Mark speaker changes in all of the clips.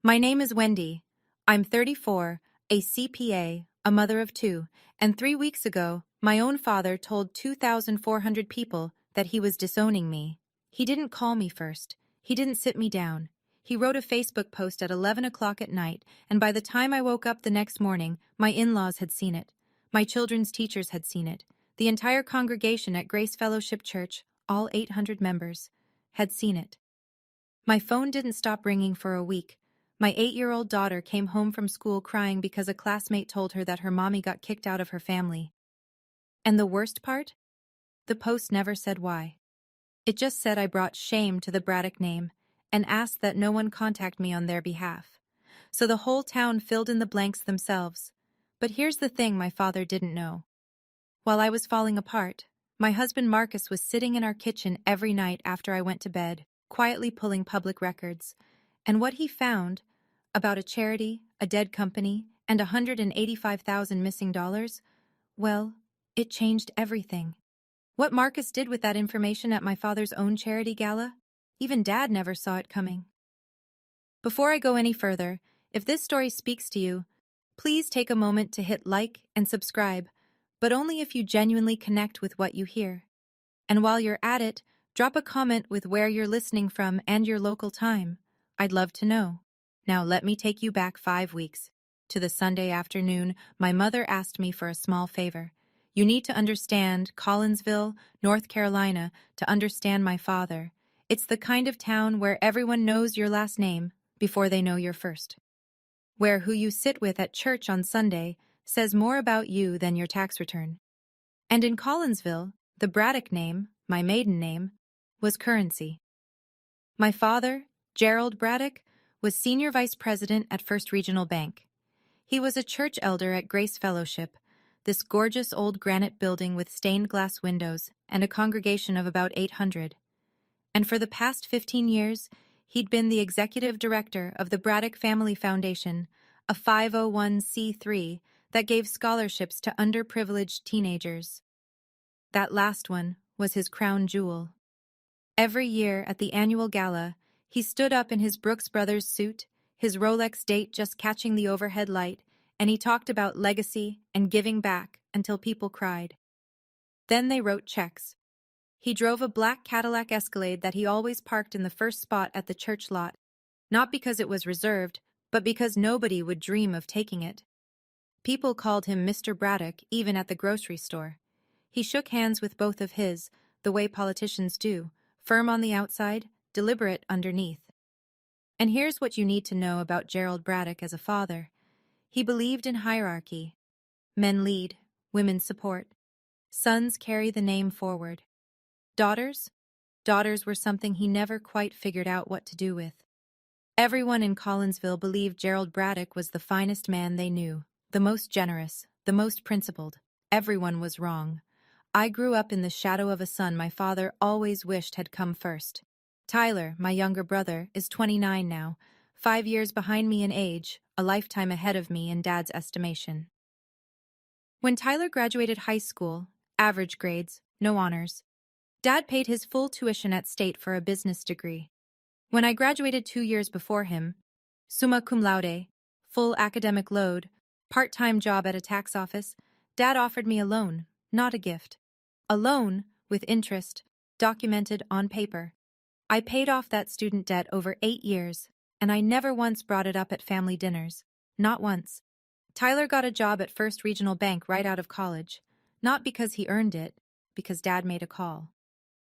Speaker 1: My name is Wendy. I'm 34, a CPA, a mother of two, and 3 weeks ago, my own father told 2,400 people that he was disowning me. He didn't call me first. He didn't sit me down. He wrote a Facebook post at 11 o'clock at night, and by the time I woke up the next morning, my in-laws had seen it. My children's teachers had seen it. The entire congregation at Grace Fellowship Church, all 800 members, had seen it. My phone didn't stop ringing for a week. My 8-year-old daughter came home from school crying because a classmate told her that her mommy got kicked out of her family. And the worst part? The post never said why. It just said I brought shame to the Braddock name and asked that no one contact me on their behalf. So the whole town filled in the blanks themselves. But here's the thing my father didn't know. While I was falling apart, my husband Marcus was sitting in our kitchen every night after I went to bed, quietly pulling public records. And what he found about a charity, a dead company, and $185,000 missing dollars, well, it changed everything. What Marcus did with that information at my father's own charity gala, even Dad never saw it coming. Before I go any further, if this story speaks to you, please take a moment to hit like and subscribe, but only if you genuinely connect with what you hear. And while you're at it, drop a comment with where you're listening from and your local time. I'd love to know. Now let me take you back 5 weeks. To the Sunday afternoon, my mother asked me for a small favor. You need to understand Collinsville, North Carolina, to understand my father. It's the kind of town where everyone knows your last name before they know your first. Where who you sit with at church on Sunday says more about you than your tax return. And in Collinsville, the Braddock name, my maiden name, was currency. My father, Gerald Braddock, was senior vice president at First Regional Bank. He was a church elder at Grace Fellowship, this gorgeous old granite building with stained glass windows and a congregation of about 800. And for the past 15 years, he'd been the executive director of the Braddock Family Foundation, a 501c3 that gave scholarships to underprivileged teenagers. That last one was his crown jewel. Every year at the annual gala, he stood up in his Brooks Brothers suit, his Rolex date just catching the overhead light, and he talked about legacy and giving back until people cried. Then they wrote checks. He drove a black Cadillac Escalade that he always parked in the first spot at the church lot, not because it was reserved, but because nobody would dream of taking it. People called him Mr. Braddock even at the grocery store. He shook hands with both of his, the way politicians do, firm on the outside, deliberate underneath. And here's what you need to know about Gerald Braddock as a father. He believed in hierarchy. Men lead, women support. Sons carry the name forward. Daughters? Daughters were something he never quite figured out what to do with. Everyone in Collinsville believed Gerald Braddock was the finest man they knew, the most generous, the most principled. Everyone was wrong. I grew up in the shadow of a son my father always wished had come first. Tyler, my younger brother, is 29 now, 5 years behind me in age, a lifetime ahead of me in Dad's estimation. When Tyler graduated high school, average grades, no honors, Dad paid his full tuition at State for a business degree. When I graduated 2 years before him, summa cum laude, full academic load, part-time job at a tax office, Dad offered me a loan, not a gift. A loan, with interest, documented on paper. I paid off that student debt over 8 years, and I never once brought it up at family dinners. Not once. Tyler got a job at First Regional Bank right out of college, not because he earned it, because Dad made a call.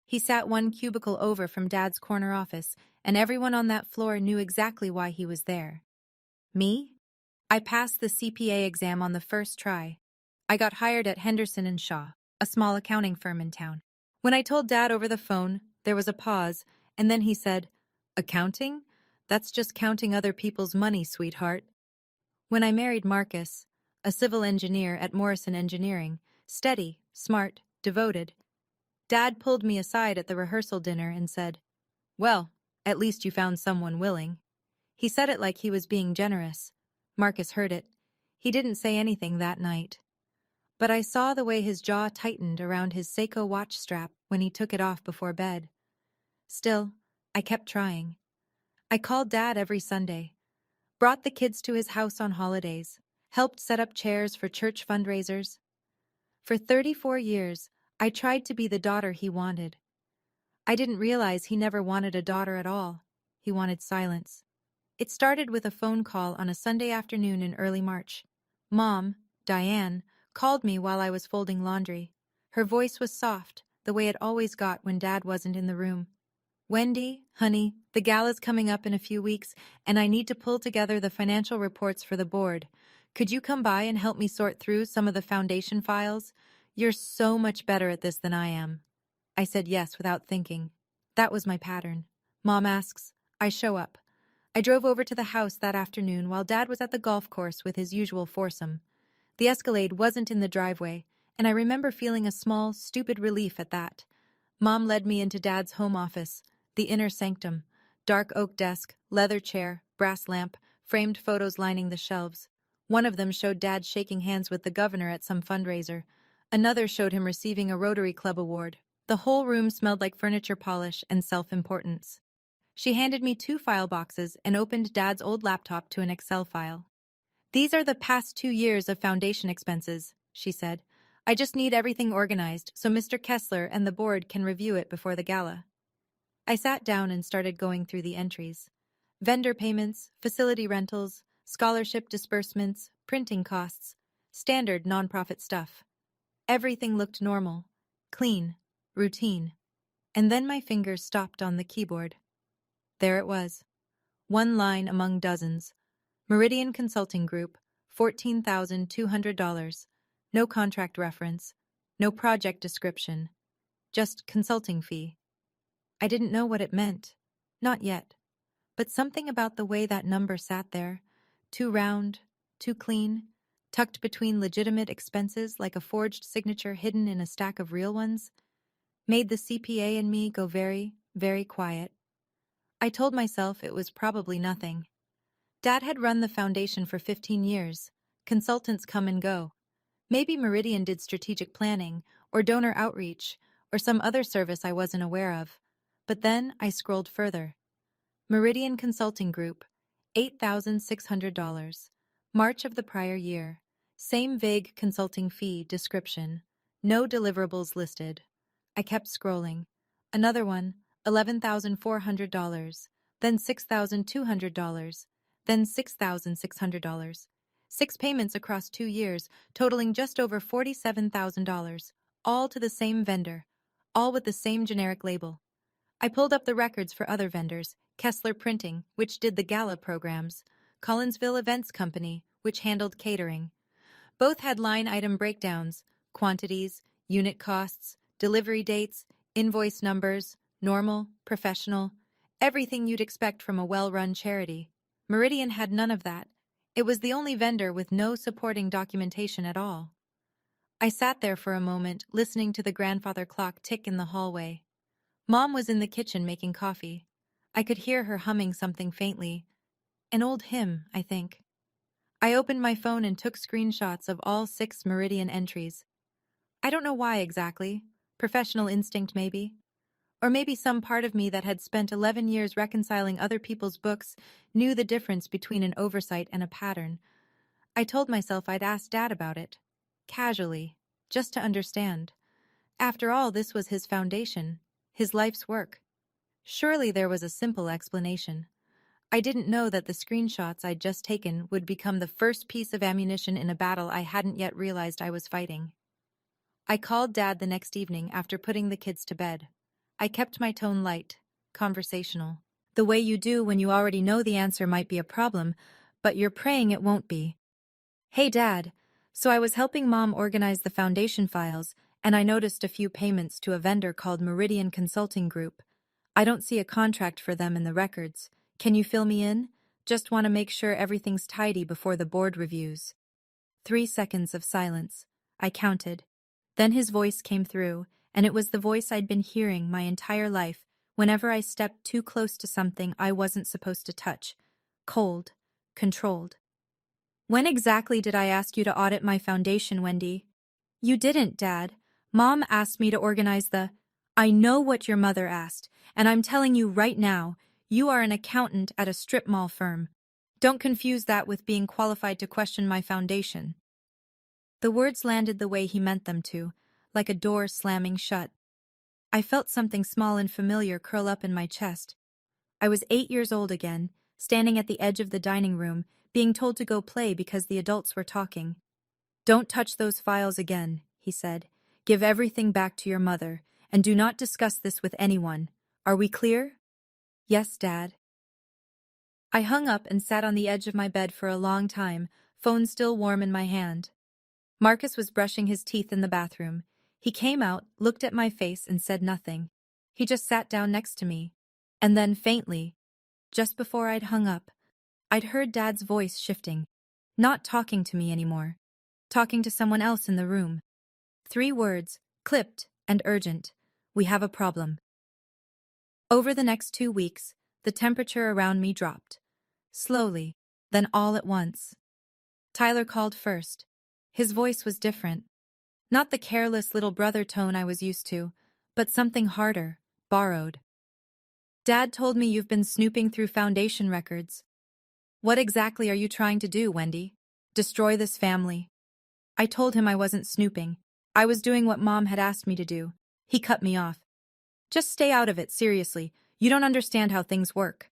Speaker 1: He sat one cubicle over from Dad's corner office, and everyone on that floor knew exactly why he was there. Me? I passed the CPA exam on the first try. I got hired at Henderson and Shaw, a small accounting firm in town. When I told Dad over the phone, there was a pause, and then he said, "Accounting? That's just counting other people's money, sweetheart." When I married Marcus, a civil engineer at Morrison Engineering, steady, smart, devoted, Dad pulled me aside at the rehearsal dinner and said, "Well, at least you found someone willing." He said it like he was being generous. Marcus heard it. He didn't say anything that night. But I saw the way his jaw tightened around his Seiko watch strap when he took it off before bed. Still, I kept trying. I called Dad every Sunday. brought the kids to his house on holidays, helped set up chairs for church fundraisers. For 34 years, I tried to be the daughter he wanted. I didn't realize he never wanted a daughter at all. He wanted silence. It started with a phone call on a Sunday afternoon in early March. Mom, Diane, called me while I was folding laundry. Her voice was soft, the way it always got when Dad wasn't in the room. Wendy, honey, the gala's coming up in a few weeks, and I need to pull together the financial reports for the board. Could you come by and help me sort through some of the foundation files? You're so much better at this than I am. I said yes without thinking. That was my pattern. Mom asks, I show up. I drove over to the house that afternoon while Dad was at the golf course with his usual foursome. The Escalade wasn't in the driveway, and I remember feeling a small, stupid relief at that. Mom led me into Dad's home office, the inner sanctum, dark oak desk, leather chair, brass lamp, framed photos lining the shelves. One of them showed Dad shaking hands with the governor at some fundraiser. Another showed him receiving a Rotary Club award. The whole room smelled like furniture polish and self-importance. She handed me 2 file boxes and opened Dad's old laptop to an Excel file. These are the past 2 years of foundation expenses, she said. I just need everything organized so Mr. Kessler and the board can review it before the gala. I sat down and started going through the entries. Vendor payments, facility rentals, scholarship disbursements, printing costs, standard nonprofit stuff. Everything looked normal, clean, routine. And then my fingers stopped on the keyboard. There it was. One line among dozens. Meridian Consulting Group, $14,200. No contract reference, no project description, just consulting fee. I didn't know what it meant. Not yet. But something about the way that number sat there, too round, too clean, tucked between legitimate expenses like a forged signature hidden in a stack of real ones, made the CPA in me go very, very quiet. I told myself it was probably nothing. Dad had run the foundation for 15 years. Consultants come and go. Maybe Meridian did strategic planning, or donor outreach, or some other service I wasn't aware of. But then I scrolled further. Meridian Consulting Group, $8,600. March of the prior year. Same vague consulting fee description. No deliverables listed. I kept scrolling. Another one, $11,400. Then $6,200. Then $6,600. 6 payments across 2 years, totaling just over $47,000, all to the same vendor, all with the same generic label. I pulled up the records for other vendors, Kessler Printing, which did the gala programs, Collinsville Events Company, which handled catering. Both had line item breakdowns, quantities, unit costs, delivery dates, invoice numbers, normal, professional, everything you'd expect from a well-run charity. Meridian had none of that. It was the only vendor with no supporting documentation at all. I sat there for a moment, listening to the grandfather clock tick in the hallway. Mom was in the kitchen making coffee. I could hear her humming something faintly. An old hymn, I think. I opened my phone and took screenshots of all 6 Meridian entries. I don't know why exactly. Professional instinct, maybe. Or maybe some part of me that had spent 11 years reconciling other people's books knew the difference between an oversight and a pattern. I told myself I'd ask Dad about it. Casually. Just to understand. After all, this was his foundation. His life's work. Surely there was a simple explanation. I didn't know that the screenshots I'd just taken would become the first piece of ammunition in a battle I hadn't yet realized I was fighting. I called Dad the next evening after putting the kids to bed. I kept my tone light, conversational. The way you do when you already know the answer might be a problem, but you're praying it won't be. Hey, Dad. So I was helping Mom organize the foundation files, and I noticed a few payments to a vendor called Meridian Consulting Group. I don't see a contract for them in the records. Can you fill me in? Just want to make sure everything's tidy before the board reviews. 3 seconds of silence. I counted. Then his voice came through, and it was the voice I'd been hearing my entire life whenever I stepped too close to something I wasn't supposed to touch. Cold. Controlled. When exactly did I ask you to audit my foundation, Wendy? You didn't, Dad. Mom asked me to organize the... I know what your mother asked, and I'm telling you right now, you are an accountant at a strip mall firm. Don't confuse that with being qualified to question my foundation. The words landed the way he meant them to, like a door slamming shut. I felt something small and familiar curl up in my chest. I was 8 years old again, standing at the edge of the dining room, being told to go play because the adults were talking. Don't touch those files again, he said. Give everything back to your mother, and do not discuss this with anyone. Are we clear? Yes, Dad. I hung up and sat on the edge of my bed for a long time, phone still warm in my hand. Marcus was brushing his teeth in the bathroom. He came out, looked at my face, and said nothing. He just sat down next to me. And then, faintly, just before I'd hung up, I'd heard Dad's voice shifting. Not talking to me anymore. Talking to someone else in the room. 3 words, clipped and urgent. We have a problem. Over the next 2 weeks, the temperature around me dropped. Slowly, then all at once. Tyler called first. His voice was different. Not the careless little brother tone I was used to, but something harder, borrowed. Dad told me you've been snooping through Foundation records. What exactly are you trying to do, Wendy? Destroy this family? I told him I wasn't snooping. I was doing what Mom had asked me to do. He cut me off. Just stay out of it, seriously. You don't understand how things work.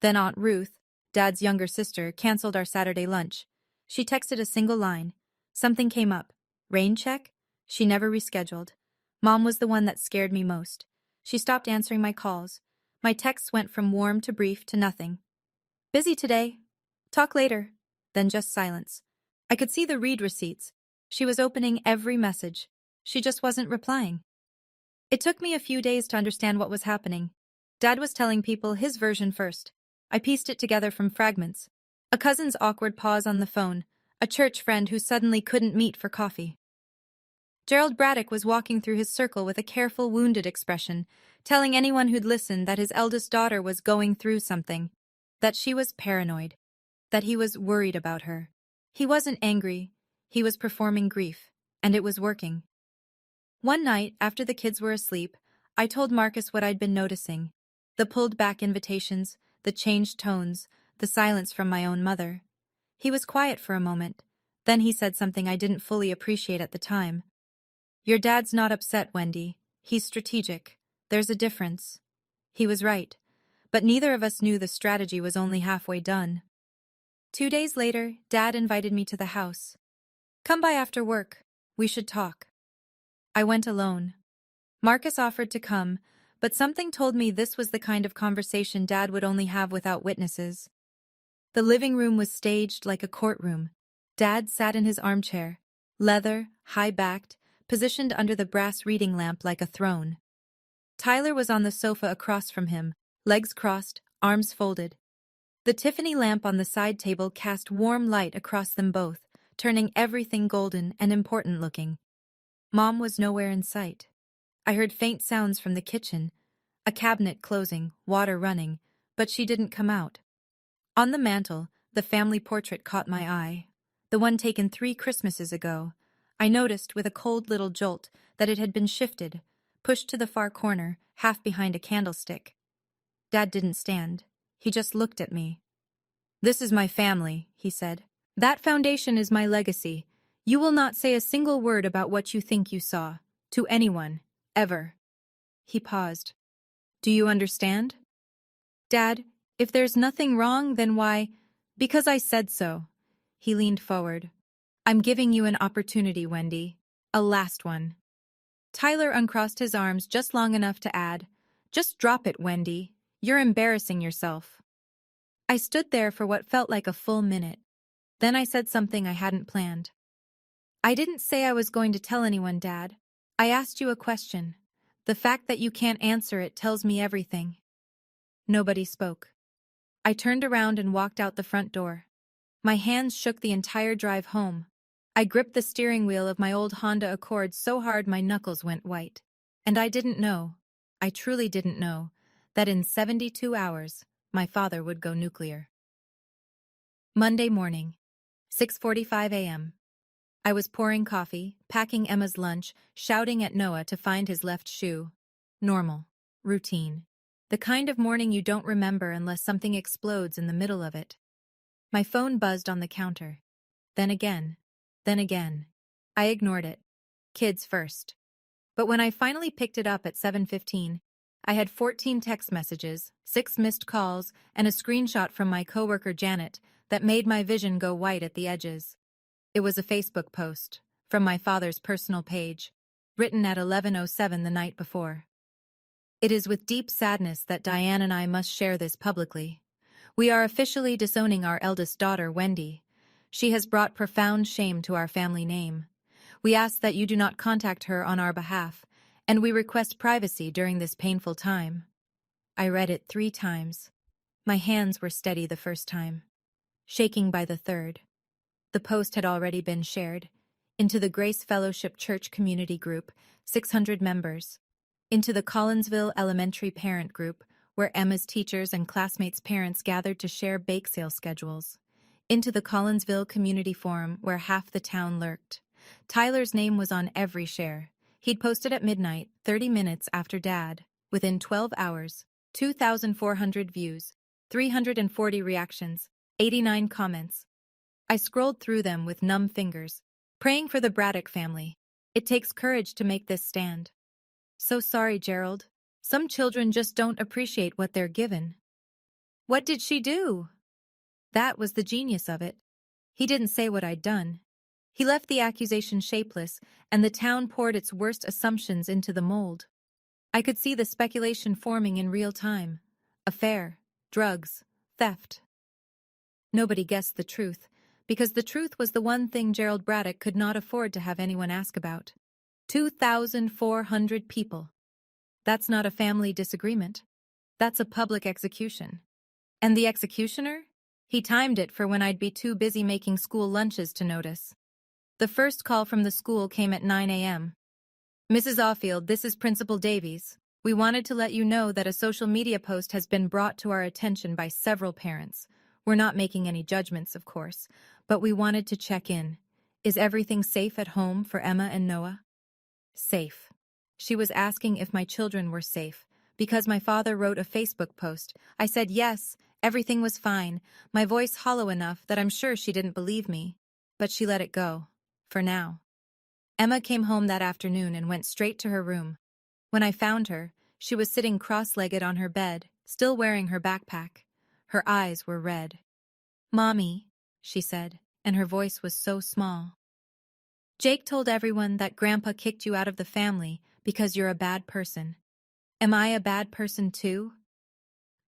Speaker 1: Then Aunt Ruth, Dad's younger sister, canceled our Saturday lunch. She texted a single line. Something came up. Rain check? She never rescheduled. Mom was the one that scared me most. She stopped answering my calls. My texts went from warm to brief to nothing. Busy today. Talk later. Then just silence. I could see the read receipts. She was opening every message. She just wasn't replying. It took me a few days to understand what was happening. Dad was telling people his version first. I pieced it together from fragments. A cousin's awkward pause on the phone. A church friend who suddenly couldn't meet for coffee. Gerald Braddock was walking through his circle with a careful, wounded expression, telling anyone who'd listened that his eldest daughter was going through something, that she was paranoid, that he was worried about her. He wasn't angry, he was performing grief, and it was working. One night, after the kids were asleep, I told Marcus what I'd been noticing. The pulled-back invitations, the changed tones, the silence from my own mother. He was quiet for a moment. Then he said something I didn't fully appreciate at the time. Your dad's not upset, Wendy. He's strategic. There's a difference. He was right. But neither of us knew the strategy was only halfway done. 2 days later, Dad invited me to the house. Come by after work. We should talk. I went alone. Marcus offered to come, but something told me this was the kind of conversation Dad would only have without witnesses. The living room was staged like a courtroom. Dad sat in his armchair, leather, high-backed, positioned under the brass reading lamp like a throne. Tyler was on the sofa across from him, legs crossed, arms folded. The Tiffany lamp on the side table cast warm light across them both, turning everything golden and important-looking. Mom was nowhere in sight. I heard faint sounds from the kitchen, a cabinet closing, water running, but she didn't come out. On the mantel, the family portrait caught my eye, the one taken 3 Christmases ago. I noticed with a cold little jolt that it had been shifted, pushed to the far corner, half behind a candlestick. Dad didn't stand. He just looked at me. This is my family, he said. That foundation is my legacy. You will not say a single word about what you think you saw, to anyone, ever. He paused. Do you understand? Dad, if there's nothing wrong, then why? Because I said so. He leaned forward. I'm giving you an opportunity, Wendy. A last one. Tyler uncrossed his arms just long enough to add, just drop it, Wendy. You're embarrassing yourself. I stood there for what felt like a full minute. Then I said something I hadn't planned. I didn't say I was going to tell anyone, Dad. I asked you a question. The fact that you can't answer it tells me everything. Nobody spoke. I turned around and walked out the front door. My hands shook the entire drive home. I gripped the steering wheel of my old Honda Accord so hard my knuckles went white. And I didn't know, I truly didn't know, that in 72 hours, my father would go nuclear. Monday morning, 6:45 a.m. I was pouring coffee, packing Emma's lunch, shouting at Noah to find his left shoe. Normal. Routine. The kind of morning you don't remember unless something explodes in the middle of it. My phone buzzed on the counter. Then again. Then again. I ignored it. Kids first. But when I finally picked it up at 7:15, I had 14 text messages, 6 missed calls, and a screenshot from my coworker Janet that made my vision go white at the edges. It was a Facebook post, from my father's personal page, written at 11:07 the night before. It is with deep sadness that Diane and I must share this publicly. We are officially disowning our eldest daughter, Wendy. She has brought profound shame to our family name. We ask that you do not contact her on our behalf, and we request privacy during this painful time. I read it 3 times. My hands were steady the first time, shaking by the third. The post had already been shared into the Grace Fellowship Church Community Group, 600 members, into the Collinsville Elementary Parent Group, where Emma's teachers and classmates' parents gathered to share bake sale schedules, into the Collinsville Community Forum, where half the town lurked. Tyler's name was on every share. He'd posted at midnight, 30 minutes after Dad. Within 12 hours, 2,400 views, 340 reactions, 89 comments. I scrolled through them with numb fingers, praying for the Braddock family. It takes courage to make this stand. So sorry, Gerald. Some children just don't appreciate what they're given. What did she do? That was the genius of it. He didn't say what I'd done. He left the accusation shapeless, and the town poured its worst assumptions into the mold. I could see the speculation forming in real time. Affair, drugs, theft. Nobody guessed the truth, because the truth was the one thing Gerald Braddock could not afford to have anyone ask about. 2,400 people. That's not a family disagreement. That's a public execution. And the executioner? He timed it for when I'd be too busy making school lunches to notice. The first call from the school came at 9 a.m. Mrs. Offield, this is Principal Davies. We wanted to let you know that a social media post has been brought to our attention by several parents. We're not making any judgments, of course, but we wanted to check in. Is everything safe at home for Emma and Noah? Safe. She was asking if my children were safe, because my father wrote a Facebook post. I said yes, everything was fine, my voice hollow enough that I'm sure she didn't believe me. But she let it go. For now. Emma came home that afternoon and went straight to her room. When I found her, she was sitting cross-legged on her bed, still wearing her backpack. Her eyes were red. "Mommy," she said, and her voice was so small. "Jake told everyone that Grandpa kicked you out of the family because you're a bad person. Am I a bad person too?"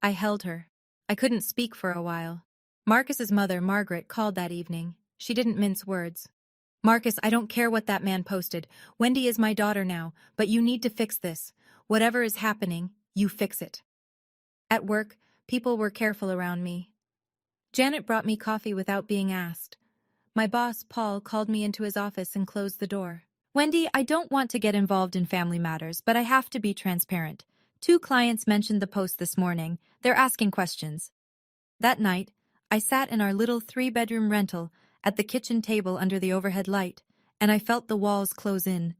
Speaker 1: I held her. I couldn't speak for a while. Marcus's mother, Margaret, called that evening. She didn't mince words. "Marcus, I don't care what that man posted. Wendy is my daughter now, but you need to fix this. Whatever is happening, you fix it." At work, people were careful around me. Janet brought me coffee without being asked. My boss, Paul, called me into his office and closed the door. "Wendy, I don't want to get involved in family matters, but I have to be transparent. 2 clients mentioned the post this morning. They're asking questions." That night, I sat in our little 3-bedroom rental at the kitchen table under the overhead light, and I felt the walls close in.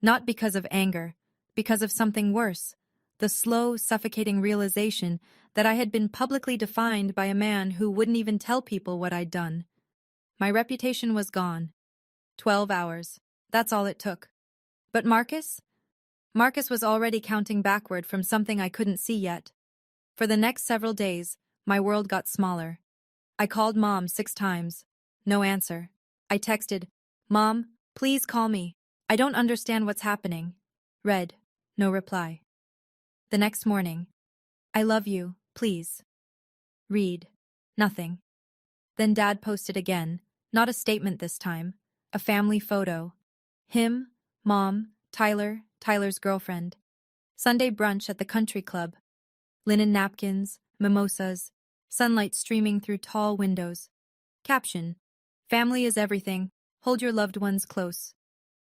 Speaker 1: Not because of anger, because of something worse. The slow, suffocating realization that I had been publicly defined by a man who wouldn't even tell people what I'd done. My reputation was gone. 12 hours. That's all it took. But Marcus? Marcus was already counting backward from something I couldn't see yet. For the next several days, my world got smaller. I called Mom 6 times. No answer. I texted, "Mom, please call me. I don't understand what's happening." Read. No reply. The next morning, "I love you, please." Read. Nothing. Then Dad posted again, not a statement this time, a family photo. Him, Mom, Tyler, Tyler's girlfriend. Sunday brunch at the country club. Linen napkins, mimosas, sunlight streaming through tall windows. Caption: "Family is everything. Hold your loved ones close."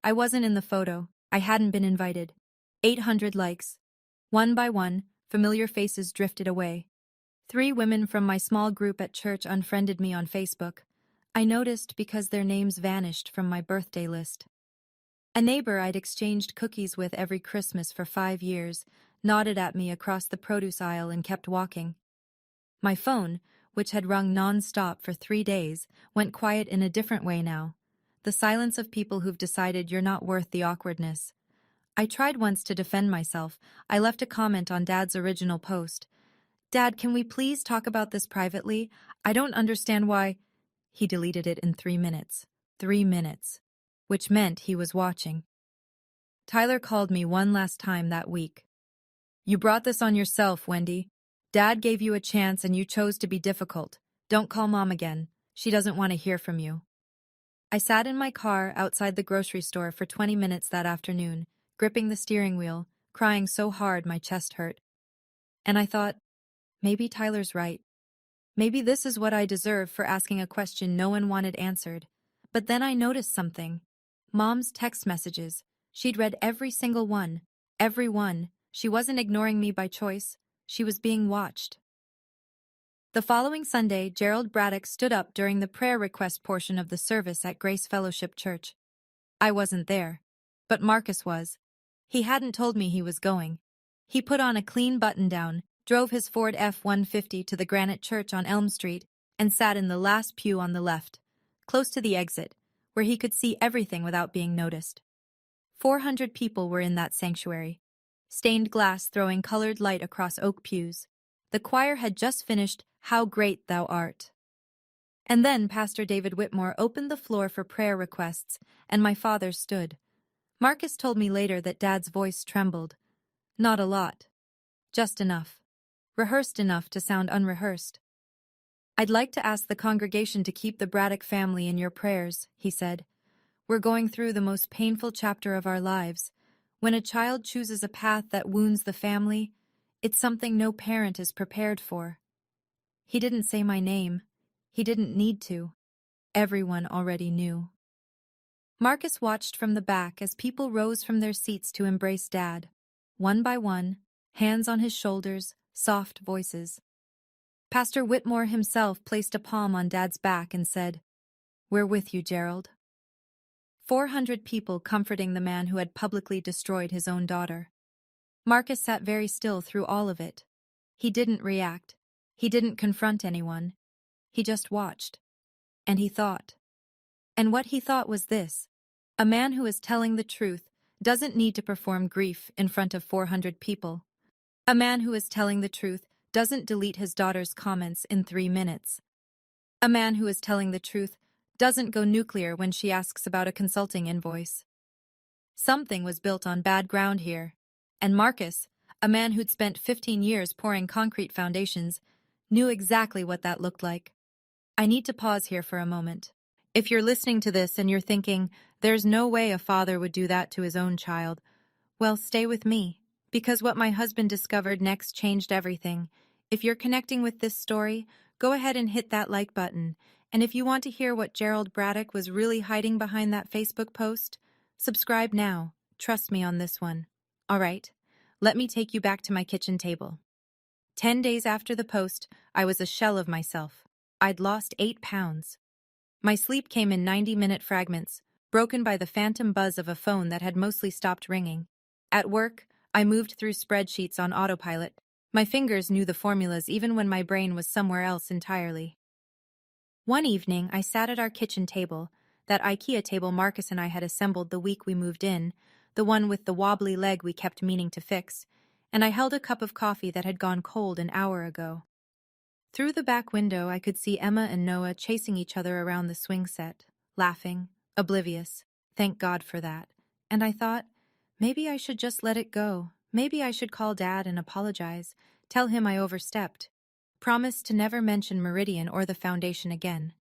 Speaker 1: I wasn't in the photo. I hadn't been invited. 800 likes. One by one, familiar faces drifted away. 3 women from my small group at church unfriended me on Facebook. I noticed because their names vanished from my birthday list. A neighbor I'd exchanged cookies with every Christmas for 5 years nodded at me across the produce aisle and kept walking. My phone, which had rung non-stop for 3 days, went quiet in a different way now. The silence of people who've decided you're not worth the awkwardness. I tried once to defend myself. I left a comment on Dad's original post. "Dad, can we please talk about this privately? I don't understand why—" He deleted it in 3 minutes. 3 minutes. Which meant he was watching. Tyler called me one last time that week. "You brought this on yourself, Wendy. Dad gave you a chance and you chose to be difficult. Don't call Mom again. She doesn't want to hear from you." I sat in my car outside the grocery store for 20 minutes that afternoon, gripping the steering wheel, crying so hard my chest hurt. And I thought, maybe Tyler's right. Maybe this is what I deserve for asking a question no one wanted answered. But then I noticed something. Mom's text messages. She'd read every single one. Every one. She wasn't ignoring me by choice. She was being watched. The following Sunday, Gerald Braddock stood up during the prayer request portion of the service at Grace Fellowship Church. I wasn't there. But Marcus was. He hadn't told me he was going. He put on a clean button-down, drove his Ford F-150 to the Granite Church on Elm Street, and sat in the last pew on the left, close to the exit, where he could see everything without being noticed. 400 people were in that sanctuary. Stained glass throwing colored light across oak pews. The choir had just finished "How Great Thou Art." And then Pastor David Whitmore opened the floor for prayer requests, and my father stood. Marcus told me later that Dad's voice trembled. Not a lot. Just enough. Rehearsed enough to sound unrehearsed. "I'd like to ask the congregation to keep the Braddock family in your prayers," he said. "We're going through the most painful chapter of our lives. When a child chooses a path that wounds the family, it's something no parent is prepared for." He didn't say my name. He didn't need to. Everyone already knew. Marcus watched from the back as people rose from their seats to embrace Dad. One by one, hands on his shoulders, soft voices. Pastor Whitmore himself placed a palm on Dad's back and said, "We're with you, Gerald." 400 people comforting the man who had publicly destroyed his own daughter. Marcus sat very still through all of it. He didn't react. He didn't confront anyone. He just watched. And he thought. And what he thought was this: a man who is telling the truth doesn't need to perform grief in front of 400 people. A man who is telling the truth doesn't delete his daughter's comments in 3 minutes. A man who is telling the truth doesn't go nuclear when she asks about a consulting invoice. Something was built on bad ground here. And Marcus, a man who'd spent 15 years pouring concrete foundations, knew exactly what that looked like. I need to pause here for a moment. If you're listening to this and you're thinking, there's no way a father would do that to his own child, well, stay with me, because what my husband discovered next changed everything. If you're connecting with this story, go ahead and hit that like button. And if you want to hear what Gerald Braddock was really hiding behind that Facebook post, subscribe now. Trust me on this one. All right, let me take you back to my kitchen table. 10 days after the post, I was a shell of myself. I'd lost 8 pounds. My sleep came in 90-minute fragments, broken by the phantom buzz of a phone that had mostly stopped ringing. At work, I moved through spreadsheets on autopilot. My fingers knew the formulas even when my brain was somewhere else entirely. One evening, I sat at our kitchen table, that IKEA table Marcus and I had assembled the week we moved in, the one with the wobbly leg we kept meaning to fix, and I held a cup of coffee that had gone cold an hour ago. Through the back window, I could see Emma and Noah chasing each other around the swing set, laughing, oblivious. Thank God for that. And I thought, maybe I should just let it go. Maybe I should call Dad and apologize, tell him I overstepped. Promise to never mention Meridian or the foundation again.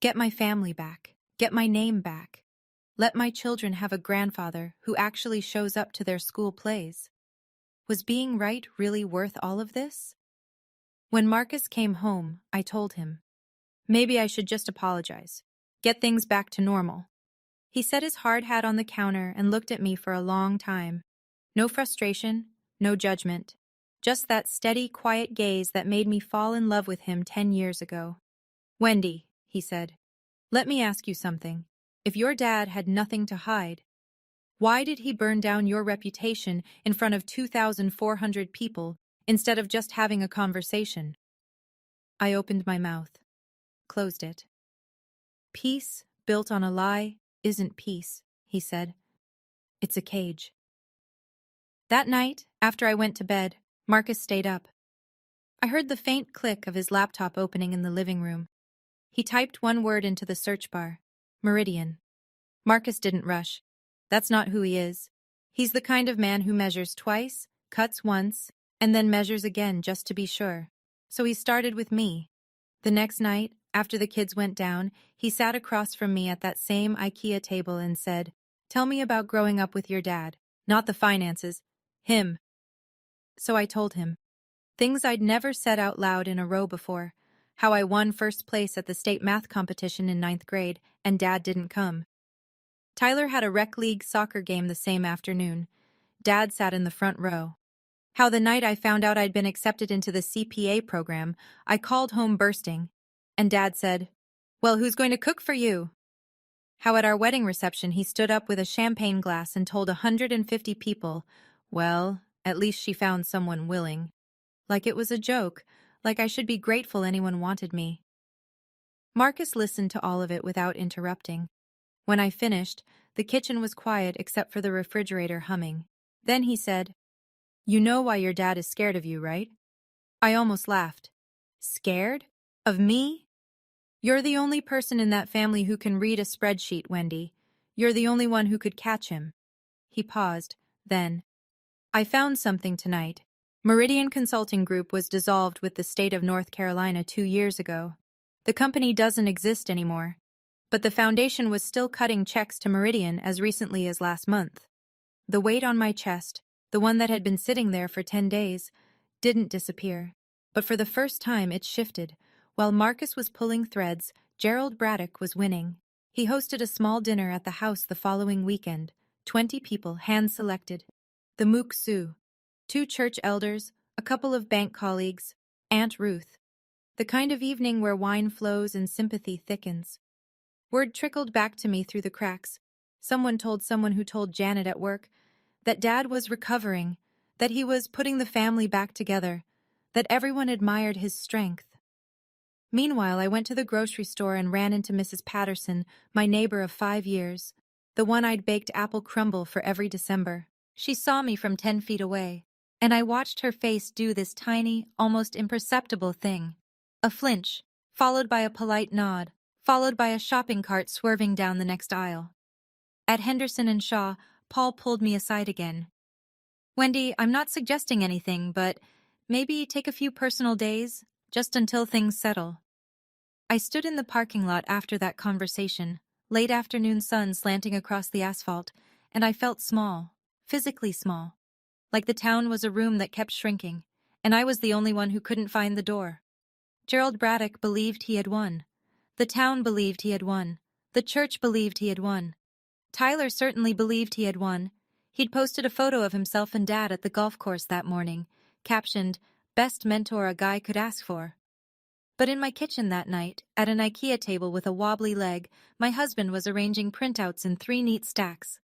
Speaker 1: Get my family back. Get my name back. Let my children have a grandfather who actually shows up to their school plays. Was being right really worth all of this? When Marcus came home, I told him, maybe I should just apologize. Get things back to normal. He set his hard hat on the counter and looked at me for a long time. No frustration, no judgment. Just that steady, quiet gaze that made me fall in love with him 10 years ago. "Wendy," he said, "let me ask you something. If your dad had nothing to hide, why did he burn down your reputation in front of 2,400 people instead of just having a conversation?" I opened my mouth, closed it. Peace built on a lie isn't peace, he said. It's a cage. That night, after I went to bed, Marcus stayed up. I heard the faint click of his laptop opening in the living room. He typed one word into the search bar: Meridian. Marcus didn't rush. That's not who he is. He's the kind of man who measures twice, cuts once, and then measures again just to be sure. So he started with me. The next night, after the kids went down, he sat across from me at that same IKEA table and said, "Tell me about growing up with your dad. Not the finances. Him." So I told him. Things I'd never said out loud in a row before. How I won first place at the state math competition in 9th grade, and Dad didn't come. Tyler had a rec league soccer game the same afternoon. Dad sat in the front row. How the night I found out I'd been accepted into the CPA program, I called home bursting, and Dad said, "Well, who's going to cook for you?" How at our wedding reception he stood up with a champagne glass and told 150 people, well, at least she found someone willing. Like it was a joke, like I should be grateful anyone wanted me. Marcus listened to all of it without interrupting. When I finished, the kitchen was quiet except for the refrigerator humming. Then he said, "You know why your dad is scared of you, right?" I almost laughed. Scared? Of me? You're the only person in that family who can read a spreadsheet, Wendy. You're the only one who could catch him. He paused, then, "I found something tonight. Meridian Consulting Group was dissolved with the state of North Carolina 2 years ago. The company doesn't exist anymore, but the foundation was still cutting checks to Meridian as recently as last month." The weight on my chest, the one that had been sitting there for 10 days, didn't disappear. But for the first time it shifted. While Marcus was pulling threads, Gerald Braddock was winning. He hosted a small dinner at the house the following weekend, 20 people hand-selected. The Mook Sioux, 2 church elders, a couple of bank colleagues, Aunt Ruth. The kind of evening where wine flows and sympathy thickens. Word trickled back to me through the cracks. Someone who told Janet at work that Dad was recovering, that he was putting the family back together, that everyone admired his strength. Meanwhile, I went to the grocery store and ran into Mrs. Patterson, my neighbor of 5 years, the one I'd baked apple crumble for every December. She saw me from 10 feet away, and I watched her face do this tiny, almost imperceptible thing. A flinch, followed by a polite nod, followed by a shopping cart swerving down the next aisle. At Henderson and Shaw, Paul pulled me aside again. "Wendy, I'm not suggesting anything, but maybe take a few personal days, just until things settle." I stood in the parking lot after that conversation, late afternoon sun slanting across the asphalt, and I felt small, physically small, like the town was a room that kept shrinking, and I was the only one who couldn't find the door. Gerald Braddock believed he had won. The town believed he had won. The church believed he had won. Tyler certainly believed he had won. He'd posted a photo of himself and Dad at the golf course that morning, captioned, "Best mentor a guy could ask for." But in my kitchen that night, at an IKEA table with a wobbly leg, my husband was arranging printouts in 3 neat stacks.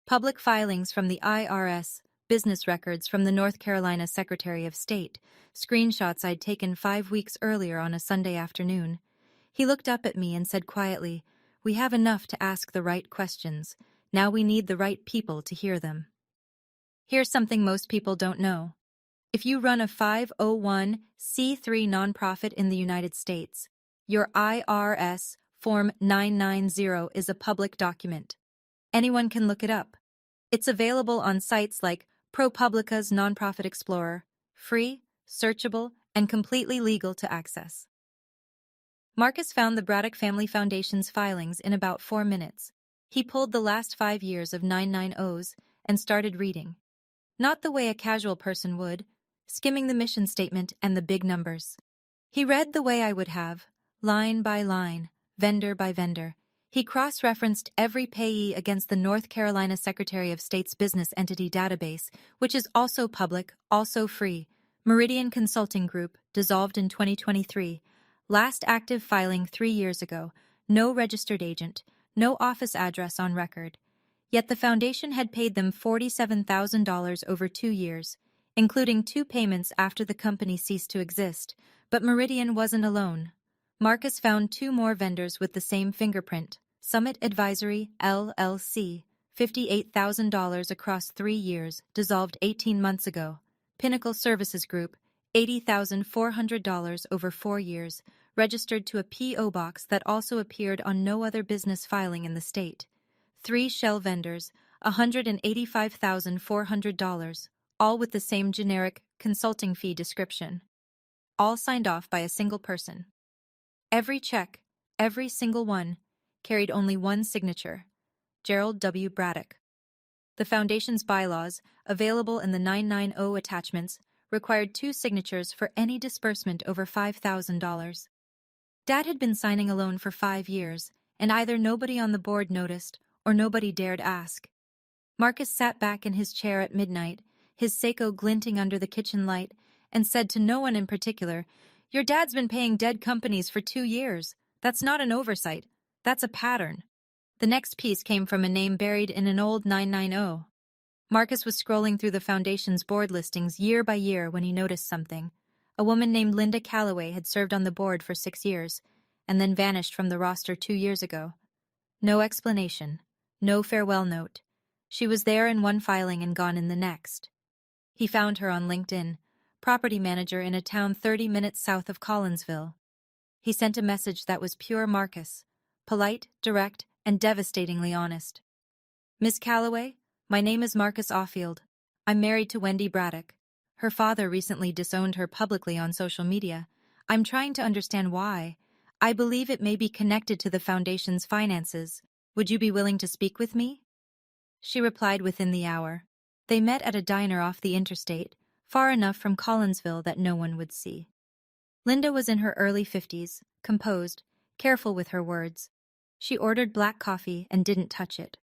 Speaker 1: Public filings from the IRS, business records from the North Carolina Secretary of State, screenshots I'd taken 5 weeks earlier on a Sunday afternoon. He looked up at me and said quietly, "We have enough to ask the right questions. Now we need the right people to hear them." Here's something most people don't know. If you run a 501c3 nonprofit in the United States, your IRS Form 990 is a public document. Anyone can look it up. It's available on sites like ProPublica's Nonprofit Explorer, free, searchable, and completely legal to access. Marcus found the Braddock Family Foundation's filings in about 4 minutes. He pulled the last 5 years of 990s and started reading. Not the way a casual person would, skimming the mission statement and the big numbers. He read the way I would have, line by line, vendor by vendor. He cross-referenced every payee against the North Carolina Secretary of State's business entity database, which is also public, also free. Meridian Consulting Group, dissolved in 2023. Last active filing 3 years ago. No registered agent. No office address on record. Yet the foundation had paid them $47,000 over 2 years, including 2 payments after the company ceased to exist, But Meridian wasn't alone. Marcus found 2 more vendors with the same fingerprint. Summit Advisory, LLC, $58,000 across 3 years, dissolved 18 months ago. Pinnacle Services Group, $80,400 over 4 years, registered to a P.O. box that also appeared on no other business filing in the state. 3 shell vendors, $185,400, all with the same generic consulting fee description. All signed off by a single person. Every check, every single one, carried only one signature: Gerald W. Braddock. The Foundation's bylaws, available in the 990 attachments, required 2 signatures for any disbursement over $5,000. Dad had been signing a loan for 5 years, and either nobody on the board noticed or nobody dared ask. Marcus sat back in his chair at midnight, his Seiko glinting under the kitchen light, and said to no one in particular, "Your dad's been paying dead companies for 2 years. That's not an oversight. That's a pattern." The next piece came from a name buried in an old 990. Marcus was scrolling through the Foundation's board listings year by year when he noticed something. A woman named Linda Calloway had served on the board for 6 years, and then vanished from the roster 2 years ago. No explanation, no farewell note. She was there in one filing and gone in the next. He found her on LinkedIn, property manager in a town 30 minutes south of Collinsville. He sent a message that was pure Marcus, polite, direct, and devastatingly honest. "Miss Calloway, my name is Marcus Offield. I'm married to Wendy Braddock. Her father recently disowned her publicly on social media. I'm trying to understand why. I believe it may be connected to the Foundation's finances. Would you be willing to speak with me?" She replied within the hour. They met at a diner off the interstate, far enough from Collinsville that no one would see. Linda was in her early 50s, composed, careful with her words. She ordered black coffee and didn't touch it.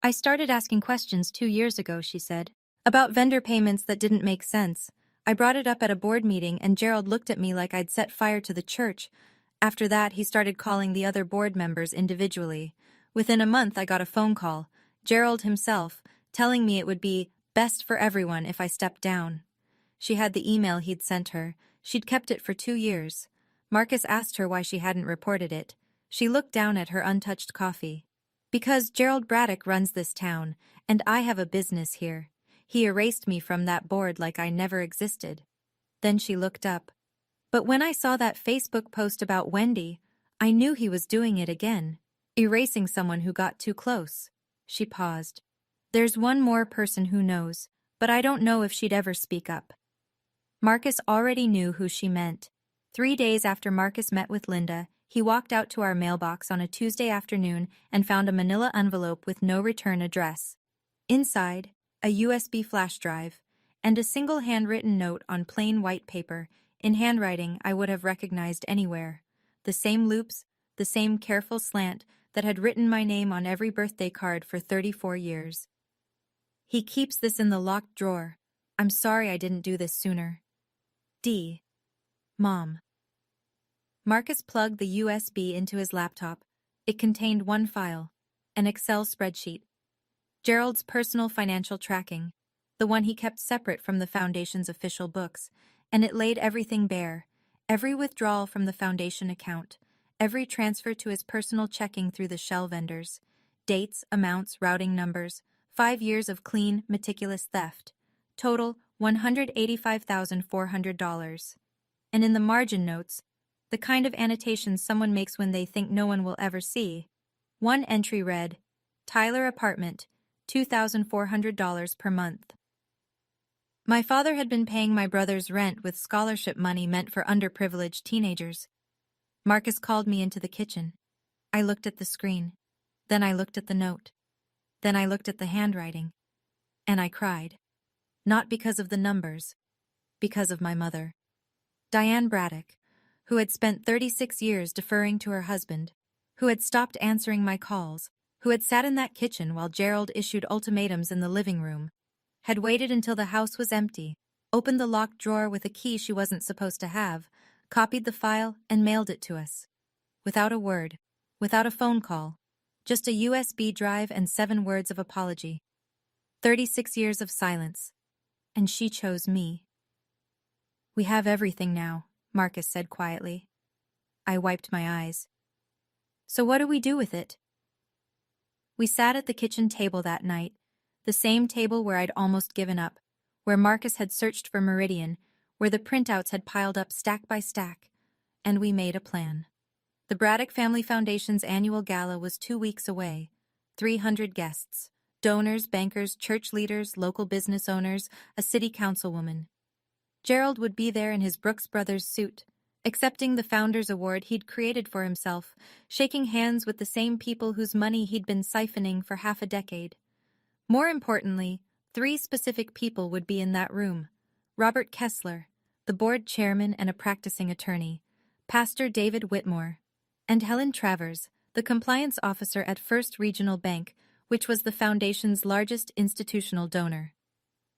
Speaker 1: "I started asking questions 2 years ago," she said, "about vendor payments that didn't make sense. I brought it up at a board meeting and Gerald looked at me like I'd set fire to the church. After that, he started calling the other board members individually. Within a month, I got a phone call, Gerald himself, telling me it would be best for everyone if I stepped down." She had the email he'd sent her. She'd kept it for 2 years. Marcus asked her why she hadn't reported it. She looked down at her untouched coffee. "Because Gerald Braddock runs this town, and I have a business here. He erased me from that board like I never existed." Then she looked up. "But when I saw that Facebook post about Wendy, I knew he was doing it again, erasing someone who got too close." She paused. "There's one more person who knows, but I don't know if she'd ever speak up." Marcus already knew who she meant. 3 days after Marcus met with Linda, he walked out to our mailbox on a Tuesday afternoon and found a manila envelope with no return address. Inside, a USB flash drive, and a single handwritten note on plain white paper, in handwriting I would have recognized anywhere. The same loops, the same careful slant that had written my name on every birthday card for 34 years. "He keeps this in the locked drawer. I'm sorry I didn't do this sooner. D. Mom." Marcus plugged the USB into his laptop. It contained one file, an Excel spreadsheet. Gerald's personal financial tracking, the one he kept separate from the Foundation's official books, and it laid everything bare, every withdrawal from the Foundation account, every transfer to his personal checking through the shell vendors, dates, amounts, routing numbers, 5 years of clean, meticulous theft, total $185,400. And in the margin notes, the kind of annotations someone makes when they think no one will ever see, one entry read, "Tyler apartment, $2,400 per month." My father had been paying my brother's rent with scholarship money meant for underprivileged teenagers. Marcus called me into the kitchen. I looked at the screen. Then I looked at the note. Then I looked at the handwriting. And I cried. Not because of the numbers. Because of my mother. Diane Braddock, who had spent 36 years deferring to her husband, who had stopped answering my calls, who had sat in that kitchen while Gerald issued ultimatums in the living room, had waited until the house was empty, opened the locked drawer with a key she wasn't supposed to have, copied the file, and mailed it to us. Without a word, without a phone call, just a USB drive and 7 words of apology. 36 years of silence. And she chose me. "We have everything now," Marcus said quietly. I wiped my eyes. So what do we do with it? We sat at the kitchen table that night, the same table where I'd almost given up, where Marcus had searched for Meridian, where the printouts had piled up stack by stack, and we made a plan. The Braddock Family Foundation's annual gala was 2 weeks away. 300 guests, donors, bankers, church leaders, local business owners, a city councilwoman. Gerald would be there in his Brooks Brothers suit, accepting the Founders Award he'd created for himself, shaking hands with the same people whose money he'd been siphoning for half a decade. More importantly, 3 specific people would be in that room. Robert Kessler, the board chairman and a practicing attorney, Pastor David Whitmore, and Helen Travers, the compliance officer at First Regional Bank, which was the foundation's largest institutional donor.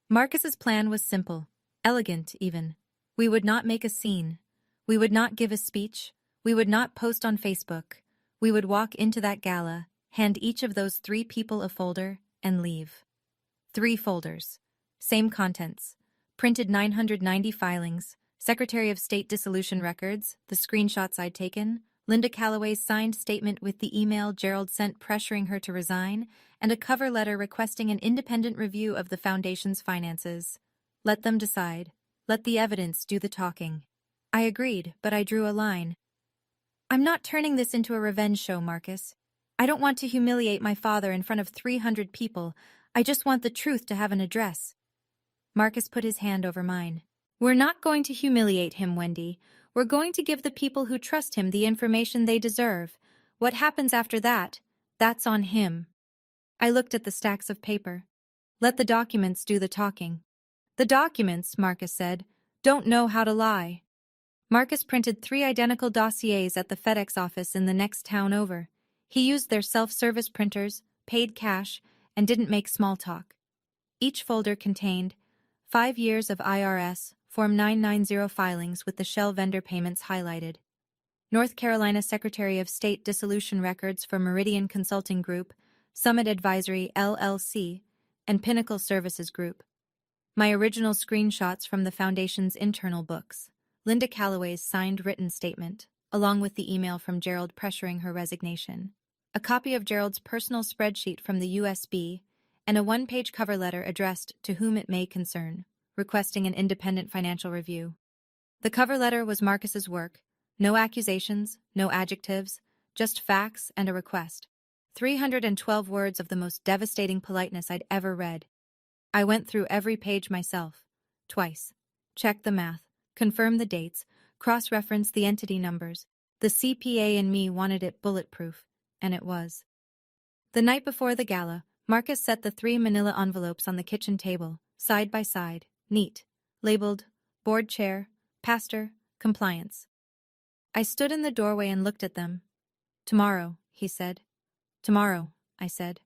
Speaker 1: Marcus's plan was simple, elegant even. We would not make a scene. We would not give a speech. We would not post on Facebook. We would walk into that gala, hand each of those 3 people a folder, and leave. 3 folders. Same contents. Printed 990 filings, Secretary of State dissolution records, the screenshots I'd taken, Linda Calloway's signed statement with the email Gerald sent pressuring her to resign, and a cover letter requesting an independent review of the foundation's finances. Let them decide. Let the evidence do the talking. I agreed, but I drew a line. I'm not turning this into a revenge show, Marcus. I don't want to humiliate my father in front of 300 people. I just want the truth to have an address. Marcus put his hand over mine. We're not going to humiliate him, Wendy. We're going to give the people who trust him the information they deserve. What happens after that, that's on him. I looked at the stacks of paper. Let the documents do the talking. The documents, Marcus said, don't know how to lie. Marcus printed 3 identical dossiers at the FedEx office in the next town over. He used their self-service printers, paid cash, and didn't make small talk. Each folder contained 5 years of IRS, Form 990 filings with the Shell vendor payments highlighted, North Carolina Secretary of State dissolution records for Meridian Consulting Group, Summit Advisory LLC, and Pinnacle Services Group. My original screenshots from the Foundation's internal books, Linda Calloway's signed written statement, along with the email from Gerald pressuring her resignation, a copy of Gerald's personal spreadsheet from the USB, and a 1-page cover letter addressed to whom it may concern, requesting an independent financial review. The cover letter was Marcus's work. No accusations, no adjectives, just facts and a request. 312 words of the most devastating politeness I'd ever read. I went through every page myself, twice. Checked the math, confirmed the dates, cross-referenced the entity numbers. The CPA in me wanted it bulletproof, and it was. The night before the gala, Marcus set the 3 manila envelopes on the kitchen table, side by side, neat, labeled, board chair, pastor, compliance. I stood in the doorway and looked at them. Tomorrow, he said. Tomorrow, I said.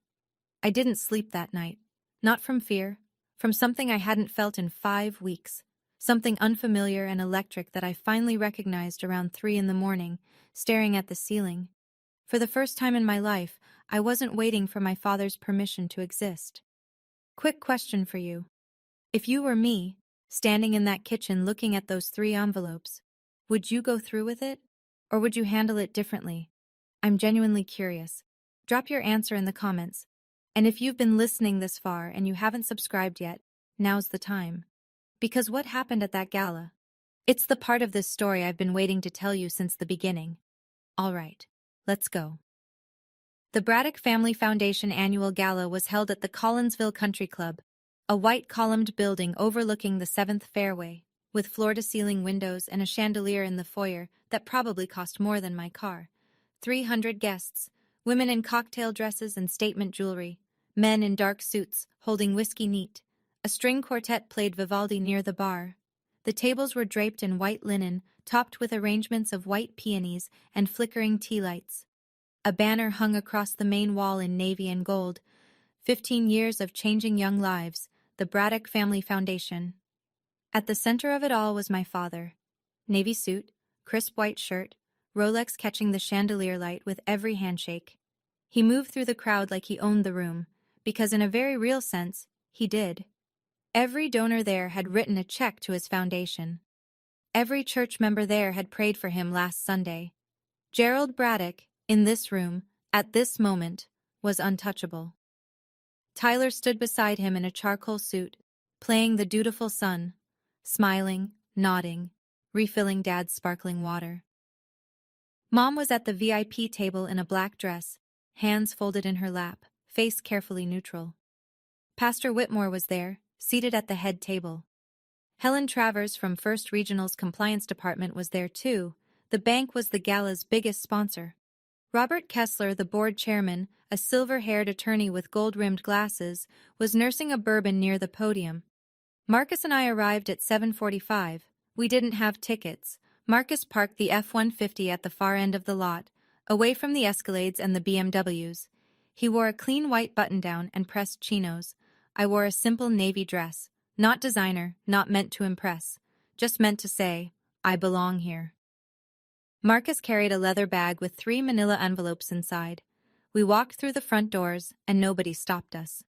Speaker 1: I didn't sleep that night. Not from fear, from something I hadn't felt in 5 weeks. Something unfamiliar and electric that I finally recognized around 3 in the morning, staring at the ceiling. For the first time in my life, I wasn't waiting for my father's permission to exist. Quick question for you. If you were me, standing in that kitchen looking at those 3 envelopes, would you go through with it? Or would you handle it differently? I'm genuinely curious. Drop your answer in the comments. And if you've been listening this far and you haven't subscribed yet, now's the time. Because what happened at that gala? It's the part of this story I've been waiting to tell you since the beginning. All right, let's go. The Braddock Family Foundation annual gala was held at the Collinsville Country Club, a white columned building overlooking the 7th fairway, with floor-to-ceiling windows and a chandelier in the foyer that probably cost more than my car. 300 guests, women in cocktail dresses and statement jewelry, men in dark suits holding whiskey neat. A string quartet played Vivaldi near the bar. The tables were draped in white linen, topped with arrangements of white peonies and flickering tea lights. A banner hung across the main wall in navy and gold. 15 years of changing young lives, the Braddock Family Foundation. At the center of it all was my father. Navy suit, crisp white shirt, Rolex catching the chandelier light with every handshake. He moved through the crowd like he owned the room, because in a very real sense, he did. Every donor there had written a check to his foundation. Every church member there had prayed for him last Sunday. Gerald Braddock, in this room, at this moment, was untouchable. Tyler stood beside him in a charcoal suit, playing the dutiful son, smiling, nodding, refilling Dad's sparkling water. Mom was at the VIP table in a black dress, hands folded in her lap, face carefully neutral. Pastor Whitmore was there, seated at the head table. Helen Travers from First Regional's compliance department was there too. The bank was the gala's biggest sponsor. Robert Kessler, the board chairman, a silver-haired attorney with gold-rimmed glasses, was nursing a bourbon near the podium. Marcus and I arrived at 7:45. We didn't have tickets. Marcus parked the F-150 at the far end of the lot, away from the Escalades and the BMWs. He wore a clean white button-down and pressed chinos. I wore a simple navy dress. Not designer, not meant to impress. Just meant to say, I belong here. Marcus carried a leather bag with 3 manila envelopes inside. We walked through the front doors, and nobody stopped us.